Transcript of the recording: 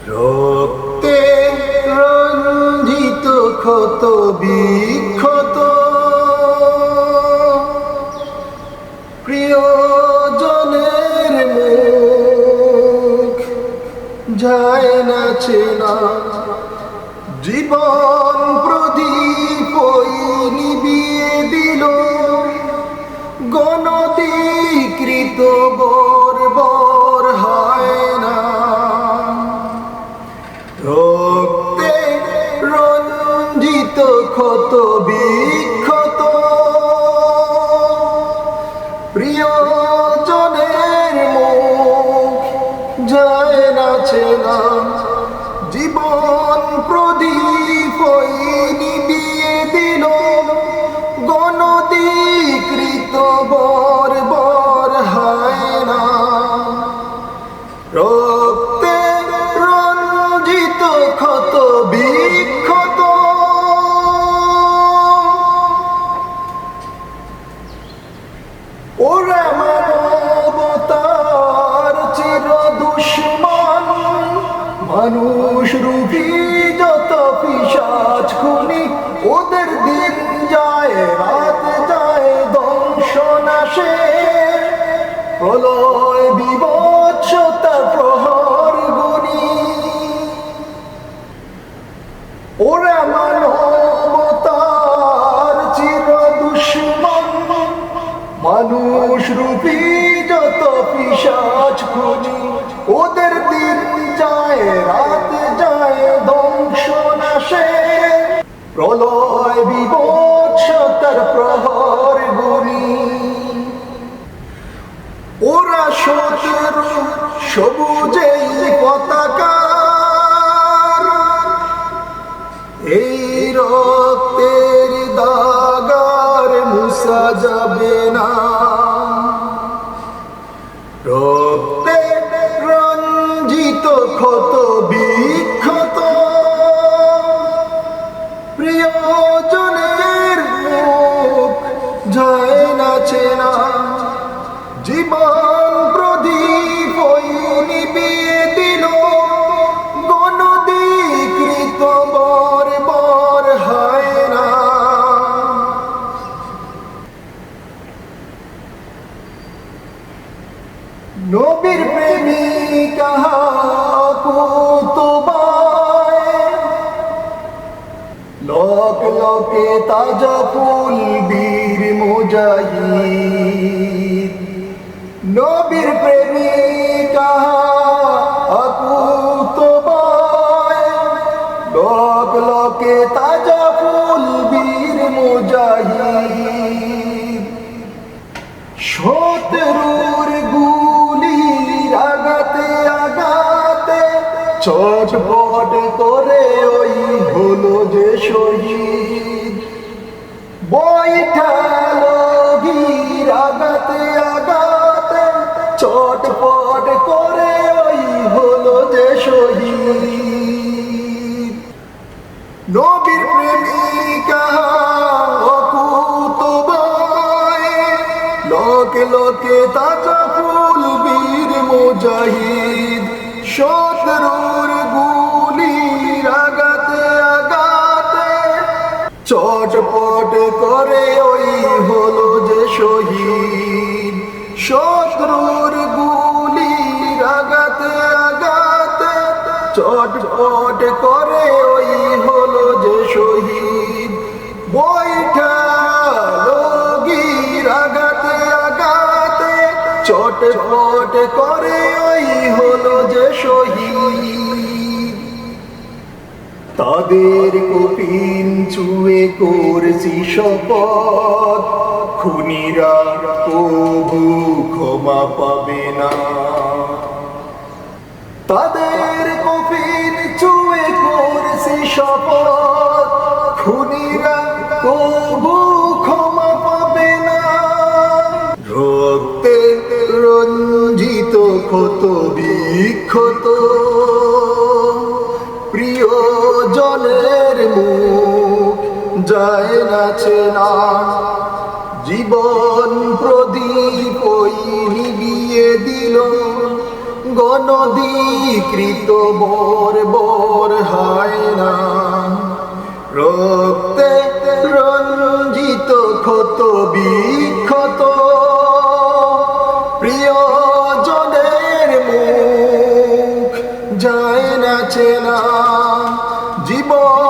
রক্তে রঞ্জিত ক্ষত বিক্ষত প্রিয়জনের মুখ যায় না চেনা, জীবন প্রদীপ ওই নিভিয়ে দিল গণধিকৃত বর্বর হয় না। রক্তে রঞ্জিত ক্ষত বিক্ষত প্রিয়জনের মুখ যায় না চেনা, জীবন প্রদীপ ওই নিভিয়ে দিল গণধিকৃত বর্বর হয় না। রক্তে রঞ্জিত ক্ষত বিক্ষত ওরা মানবতার চির দুশ্মন, মানুষ রূপী যত পিশাচ খুনি, ওদের দিন যায় রাত যায় ধ্বংসনাশে, প্রলয় বিভৎসতা প্রহর গুনি। ওরা মানবতার চির দুশ্মন, মানুষ রূপী যত পিশাচ খুনি, ওদের দিন যায় রাত যায় ধ্বংসনাশে, প্রলয় বিভৎসতার প্রহর গুনি। ওরা শত্রু সবুজেই পতাকার, এই রক্তের দাগার মুছা যাবে না। রক্তে রঞ্জিত ক্ষত বিক্ষত প্রিয়জনের মুখ যায় না চেনা, জীবন প্রদীপ ওই নিভিয়ে দিল গণধিকৃত বর্বর হয় না। নবীর প্রেমিকা কুতুবায়, লোক লোকে তাজা ফুল বীর মুজাহিদ। নবীর প্রেমিকা কুতুবায়, লোক লোকে তাজা ফুল বীর মুজাহিদ। শত্রুর গুলির আঘাতে আঘাতে ছটফট করে ওই হলো যে শহীদ। বৈঠালো গির আঘাতে আঘাতে ছটফট করে ওই হলো যে শহীদ। নবীর প্রেমিকা কুতুবায়, লোকে লোকে তাজা ফুল বীর মুজাহিদ। শত্রুর গুলির আঘাতে আঘাতে ছটফট করে ওই হলো যে শহীদ। শত্রুর গুলির আঘাতে আঘাতে ছটফট করে ওই হলো যে শহীদ। বৈঠালো গির আঘাতে আঘাতে ছটফট করে ওই হলো যে শহীদ। তাদের কফিন ছুঁয়ে করছি শপথ, খুনিরা কবু ক্ষমা পাবে না। তাদের কফিন ছুঁয়ে করছি শপথ, খুনিরা কবু ক্ষমা পাবে না। রক্তে রঞ্জিত ক্ষত বিক্ষত প্রিয়জনের মুখ যায় না চেনা, জীবন প্রদীপ ওই নিভিয়ে দিল গণধিকৃত বর বর হয় না, রক্তে রঞ্জিত ক্ষত বিক্ষত প্রিয়জনের মুখ যায় না চেনা, জীবন